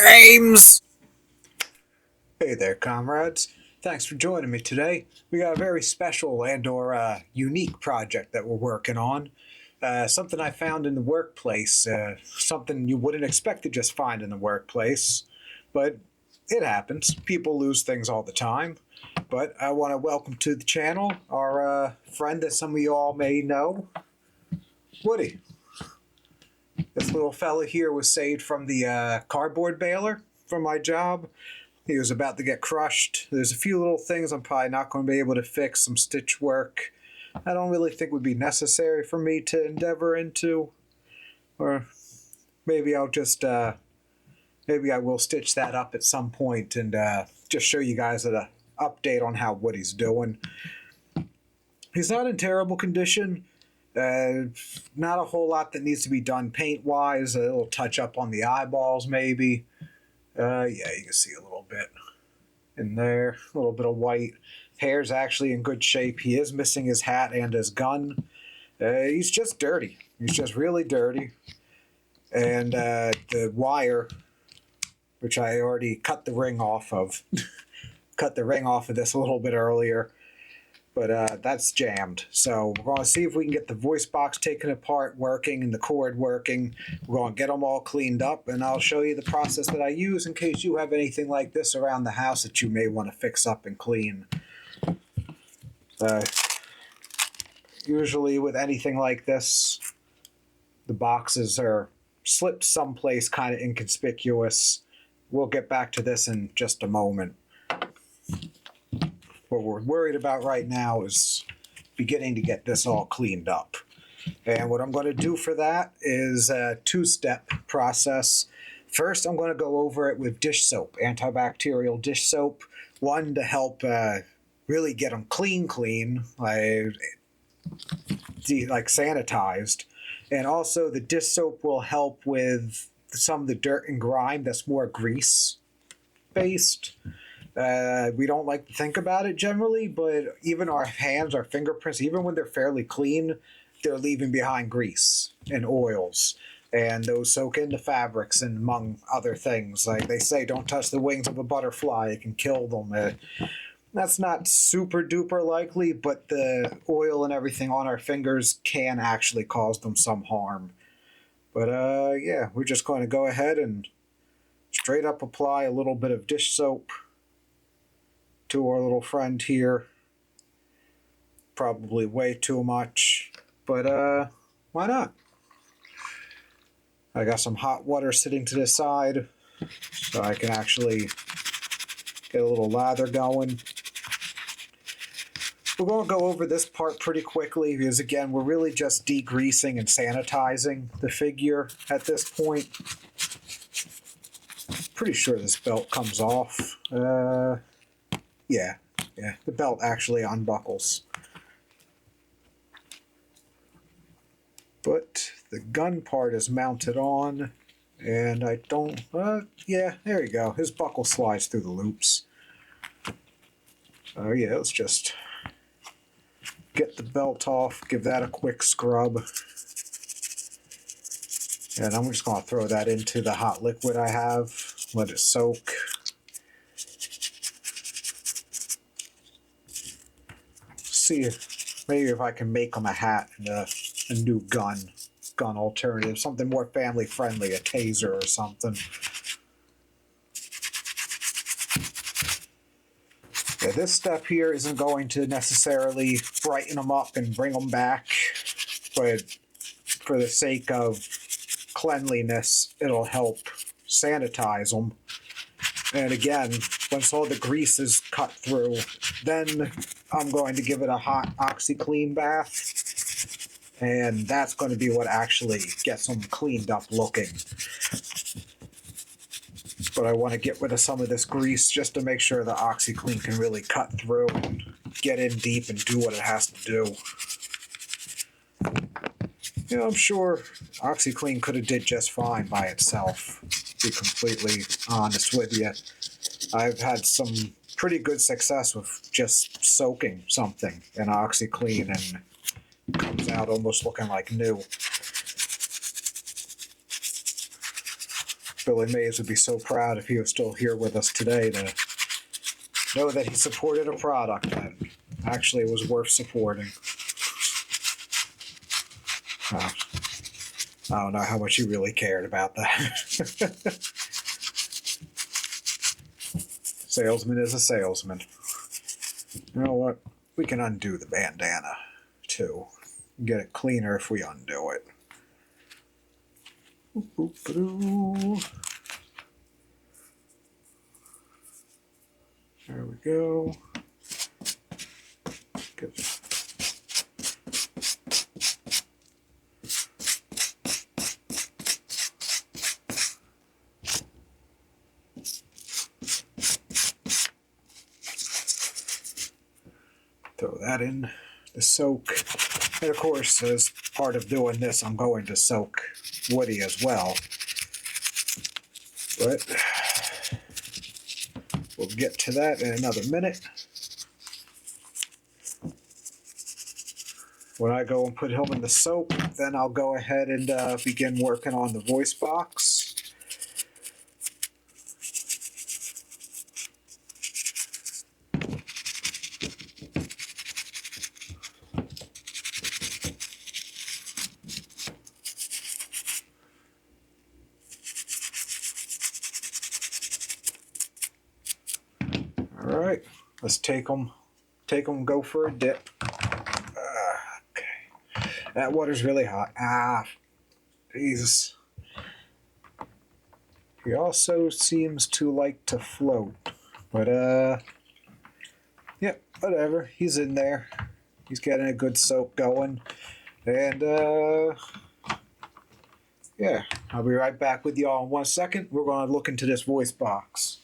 James! Hey there, comrades. Thanks for joining me today. We got a very special and/or unique project that we're working on. Something I found in the workplace. Something you wouldn't expect to just find in the workplace, but it happens. People lose things all the time. But I want to welcome to the channel our friend that some of you all may know, Woody. This little fella here was saved from the cardboard baler from my job. He was about to get crushed. There's a few little things I'm probably not going to be able to fix, some stitch work I don't really think would be necessary for me to endeavor into. Or maybe I'll just, maybe I will stitch that up at some point and just show you guys an update on how Woody's doing. He's not in terrible condition. Not a whole lot that needs to be done paint-wise. A little touch-up on the eyeballs, maybe. Yeah, you can see a little bit in there. A little bit of white. Hair's actually in good shape. He is missing his hat and his gun. He's just dirty. He's just really dirty. And the wire, which I already cut the ring off of, cut the ring off of this a little bit earlier. But that's jammed. So we're going to see if we can get the voice box taken apart, working, and the cord working. We're going to get them all cleaned up, and I'll show you the process that I use in case you have anything like this around the house that you may want to fix up and clean. Usually with anything like this, the boxes are slipped someplace kind of inconspicuous. We'll get back to this in just a moment. What we're worried about right now is beginning to get this all cleaned up. And what I'm going to do for that is a two-step process. First, I'm going to go over it with dish soap, antibacterial dish soap. One, to help really get them clean, like sanitized. And also, the dish soap will help with some of the dirt and grime that's more grease-based. We don't like to think about it generally, but even our hands, our fingerprints, even when they're fairly clean, they're leaving behind grease and oils. And those soak into fabrics and among other things. Like they say, don't touch the wings of a butterfly, it can kill them. That's not super duper likely, but the oil and everything on our fingers can actually cause them some harm. But yeah, we're just going to go ahead and straight up apply a little bit of dish soap to our little friend here. Probably way too much, but why not? I got some hot water sitting to the side so I can actually get a little lather going. We're going to go over this part pretty quickly because again, we're really just degreasing and sanitizing the figure at this point. Pretty sure this belt comes off. Yeah, the belt actually unbuckles. But the gun part is mounted on, and I don't, yeah, there you go. His buckle slides through the loops. Oh yeah, let's just get the belt off, give that a quick scrub. And I'm just going to throw that into the hot liquid I have, let it soak. See if maybe if I can make them a hat and a new gun alternative, something more family friendly, a taser or something. Yeah, this step here isn't going to necessarily brighten them up and bring them back, but for the sake of cleanliness, it'll help sanitize them. And again, once all the grease is cut through, then I'm going to give it a hot OxyClean bath. And that's going to be what actually gets them cleaned up looking. But I want to get rid of some of this grease just to make sure the OxyClean can really cut through and get in deep and do what it has to do. You know, I'm sure OxyClean could have did just fine by itself, to be completely honest with you. I've had some pretty good success with just soaking something in OxyClean and it comes out almost looking like new. Billy Mays would be so proud if he was still here with us today to know that he supported a product that actually was worth supporting. I don't know how much he really cared about that. Salesman is a salesman. You know what? We can undo the bandana, too. Get it cleaner if we undo it. There we go. Good. Throw that in the soak. And of course, as part of doing this, I'm going to soak Woody as well. But we'll get to that in another minute. When I go and put him in the soap, then I'll go ahead and begin working on the voice box. All right, let's take them, go for a dip. Okay, that water's really hot. Jesus. He also seems to like to float, but yeah, whatever. He's in there. He's getting a good soak going, and yeah, I'll be right back with y'all in 1 second. We're going to look into this voice box.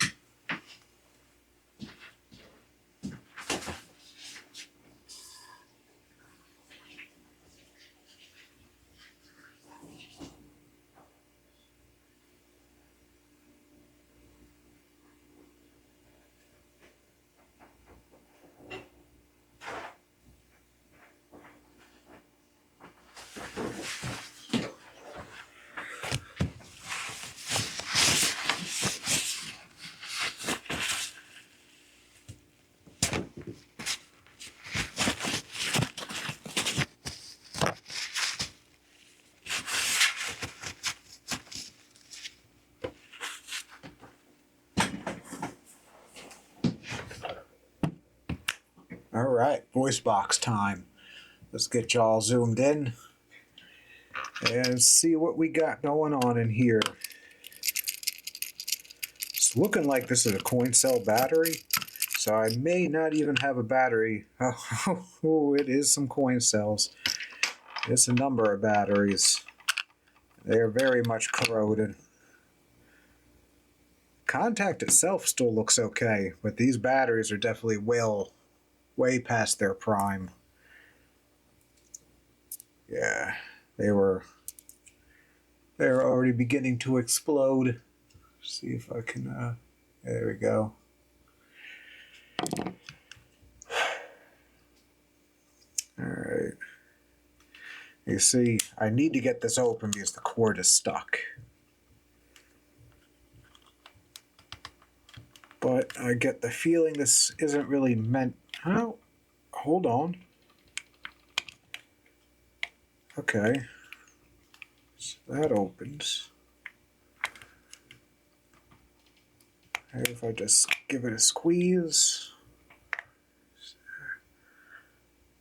All right, voice box time. Let's get y'all zoomed in and see what we got going on in here. It's looking like this is a coin cell battery, so I may not even have a battery. Oh, it is some coin cells. It's a number of batteries. They are very much corroded. Contact itself still looks okay, but these batteries are definitely way past their prime. Yeah, they were already beginning to explode. See if I can, there we go. All right. You see, I need to get this open because the cord is stuck. But I get the feeling this isn't really meant. Oh, hold on. Okay. So that opens. Maybe if I just give it a squeeze.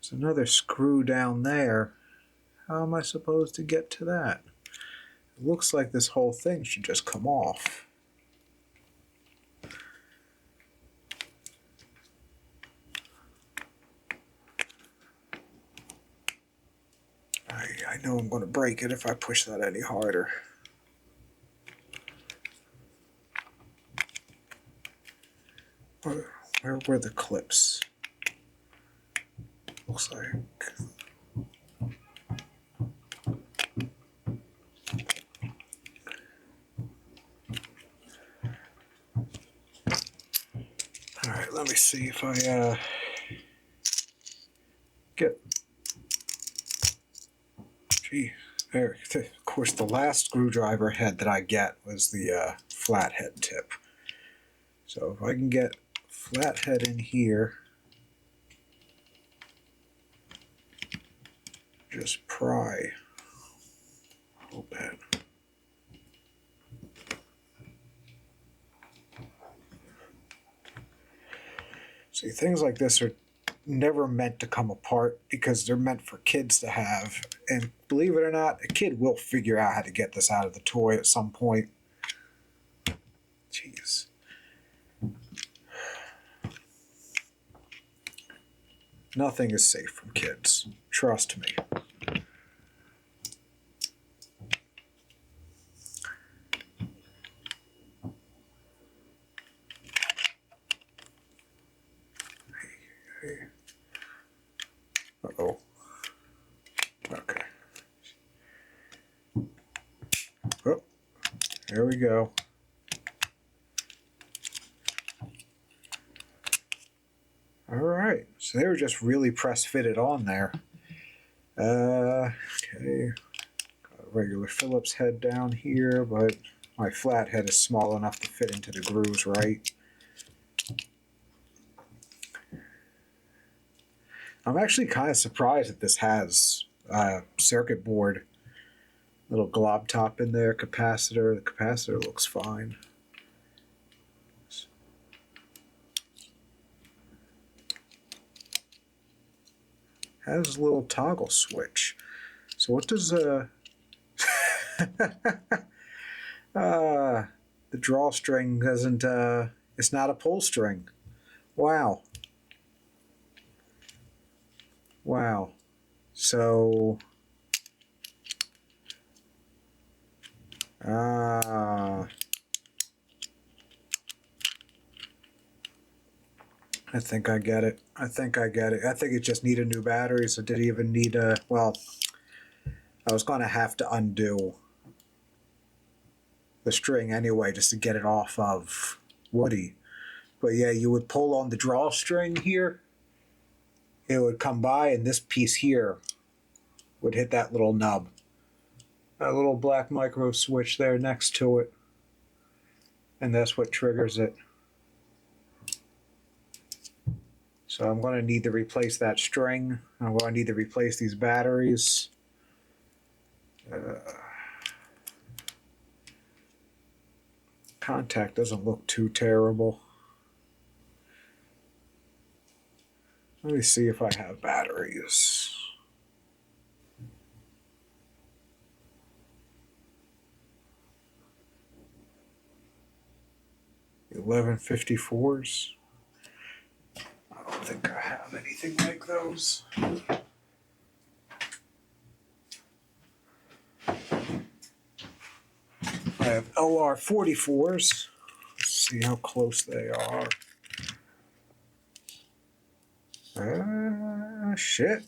There's another screw down there. How am I supposed to get to that? It looks like this whole thing should just come off. I know I'm going to break it if I push that any harder. Where were the clips? Looks like... Alright, let me see if I get... Gee, there, the course, the last screwdriver head that I get was the flathead tip. So if I can get flathead in here, just pry open. See, things like this are never meant to come apart because they're meant for kids to have. And believe it or not, a kid will figure out how to get this out of the toy at some point. Jeez. Nothing is safe from kids. Trust me. Uh-oh. Okay. Oh, there we go. All right. So they were just really press fitted on there. Okay. Got a regular Phillips head down here, but my flathead is small enough to fit into the grooves right. I'm actually kind of surprised that this has a circuit board, little glob top in there, capacitor. The capacitor looks fine. Has a little toggle switch. So what does the drawstring doesn't it's not a pull string. Wow. Wow. So I think I get it. I think it just needed new batteries. It didn't even need a, well, I was going to have to undo the string anyway just to get it off of Woody. But yeah, you would pull on the drawstring here. It would come by and this piece here would hit that little nub. That little black micro switch there next to it. And that's what triggers it. So I'm going to need to replace that string. I'm going to need to replace these batteries. Contact doesn't look too terrible. Let me see if I have batteries. $1154s. I don't think I have anything like those. I have LR44s. Let's see how close they are. Shit.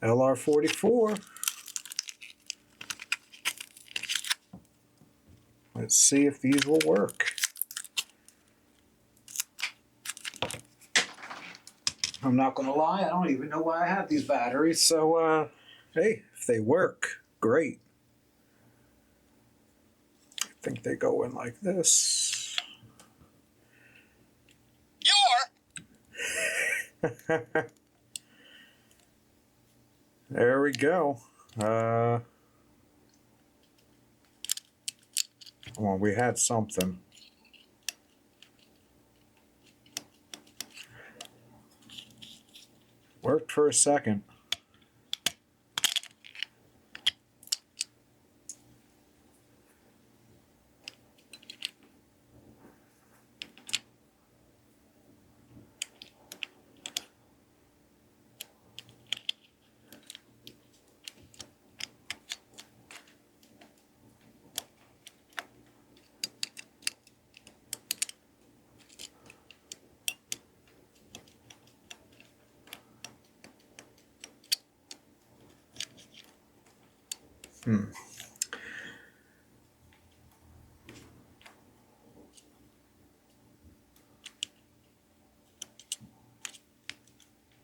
LR44. Let's see if these will work. I'm not going to lie, I don't even know why I have these batteries. So, hey, if they work, great. I think they go in like this. There we go. Well, we had something. Worked for a second.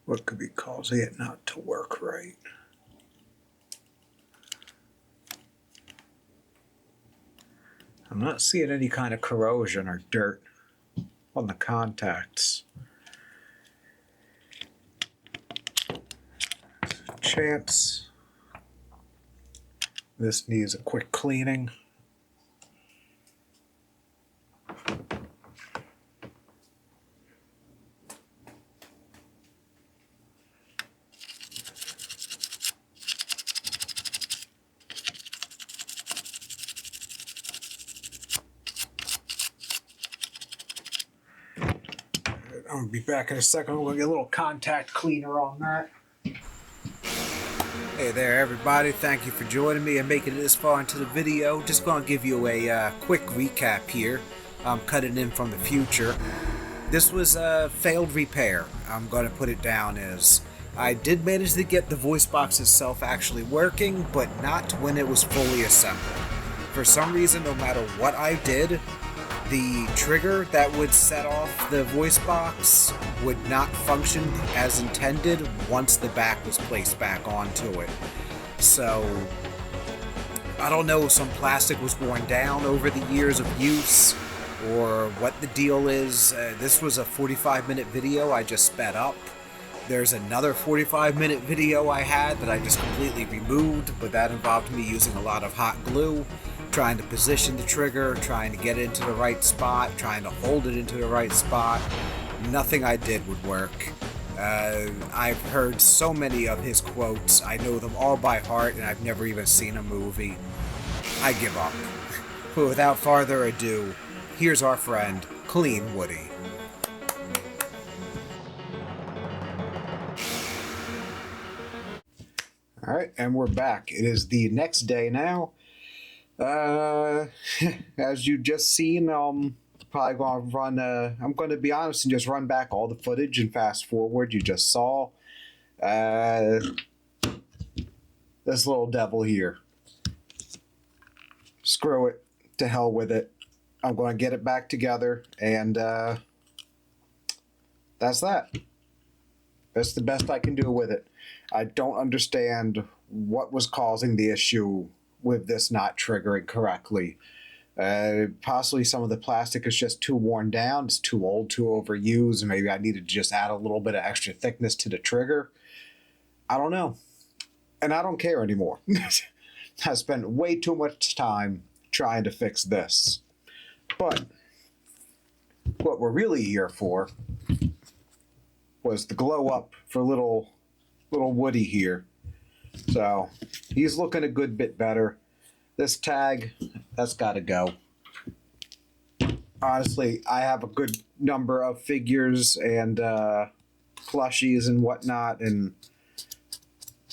What could be causing it not to work right? I'm not seeing any kind of corrosion or dirt on the contacts. Chance this needs a quick cleaning. I'm gonna be back in a second. We're gonna get a little contact cleaner on that. Hey there, everybody. Thank you for joining me and making it this far into the video. Just gonna give you a quick recap here. I'm cutting in from the future. This was a failed repair. I'm gonna put it down as I did manage to get the voice box itself actually working, but not when it was fully assembled. For some reason, no matter what I did, the trigger that would set off the voice box would not function as intended once the back was placed back onto it. So, I don't know if some plastic was worn down over the years of use or what the deal is. This was a 45-minute video I just sped up. There's another 45-minute video I had that I just completely removed, but that involved me using a lot of hot glue, trying to position the trigger, trying to get it into the right spot, trying to hold it into the right spot. Nothing I did would work. I've heard so many of his quotes. I know them all by heart, and I've never even seen a movie. I give up. But without further ado, here's our friend, Clean Woody. Alright, and we're back. It is the next day now. As you just seen, probably gonna run, I'm going to be honest and just run back all the footage and fast forward you just saw. This little devil here. Screw it. To hell with it. I'm going to get it back together, and, that's that. That's the best I can do with it. I don't understand what was causing the issue with this not triggering correctly. Possibly some of the plastic is just too worn down, it's too old, too overused, and maybe I needed to just add a little bit of extra thickness to the trigger. I don't know. And I don't care anymore. I spent way too much time trying to fix this. But what we're really here for was the glow up for little Woody here. So he's looking a good bit better. This tag, that's got to go. Honestly, I have a good number of figures and plushies and whatnot, and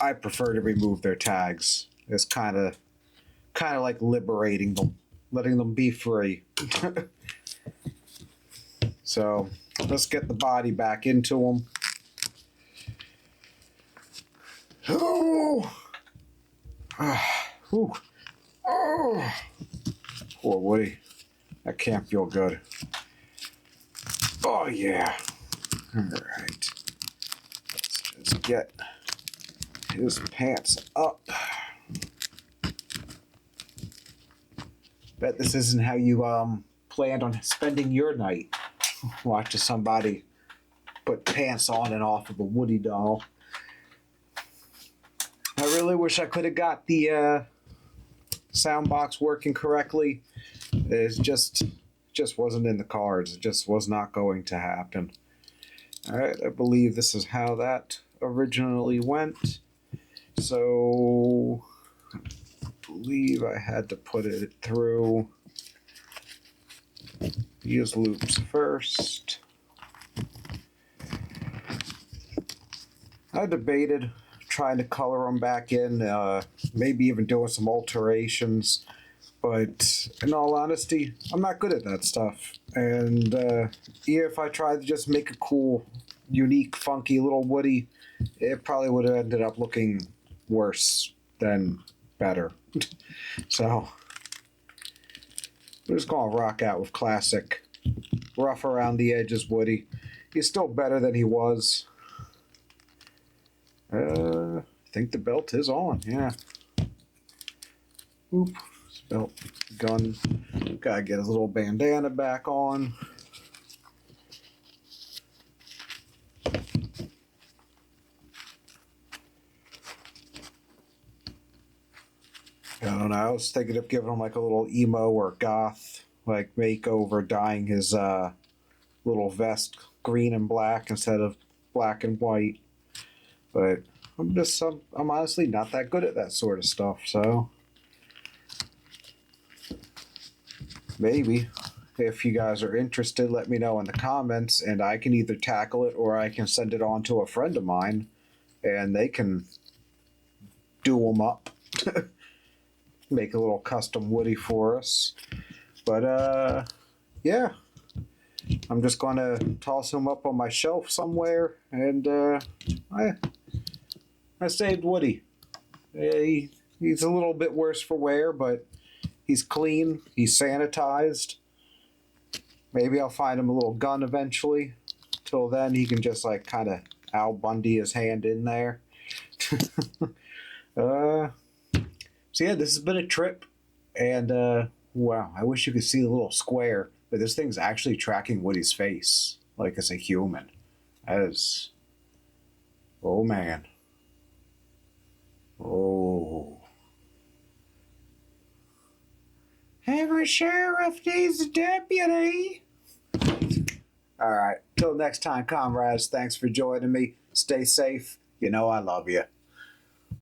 I prefer to remove their tags. It's kind of like liberating them, letting them be free. So let's get the body back into them. Oh, oh, poor Woody. That can't feel good. Oh yeah. All right. Let's get his pants up. Bet this isn't how you planned on spending your night. Watching somebody put pants on and off of a Woody doll. I really wish I could have got the sound box working correctly. It just wasn't in the cards. It just was not going to happen. All right, I believe this is how that originally went. So I believe I had to put it through these loops first. I debated trying to color them back in, maybe even doing some alterations, but in all honesty, I'm not good at that stuff. And even if I tried to just make a cool, unique, funky little Woody, it probably would have ended up looking worse than better. So we're just gonna rock out with classic rough around the edges Woody. He's still better than he was. I think the belt is on, yeah. Oop, Oh, gun. Gotta get his little bandana back on. I don't know. I was thinking of giving him like a little emo or goth like makeover, dyeing his little vest green and black instead of black and white. But I'm honestly not that good at that sort of stuff. So maybe if you guys are interested, let me know in the comments, and I can either tackle it or I can send it on to a friend of mine, and they can do them up. Make a little custom Woody for us. But yeah, I'm just going to toss him up on my shelf somewhere, and I saved Woody. He's a little bit worse for wear, but he's clean, he's sanitized. Maybe I'll find him a little gun eventually. Till then, he can just like kind of Al Bundy his hand in there. So yeah, this has been a trip, and wow, I wish you could see the little square, but this thing's actually tracking Woody's face like it's a human. That is, oh man, oh. Every sheriff needs a deputy. All right, till next time, comrades. Thanks for joining me. Stay safe. You know I love you.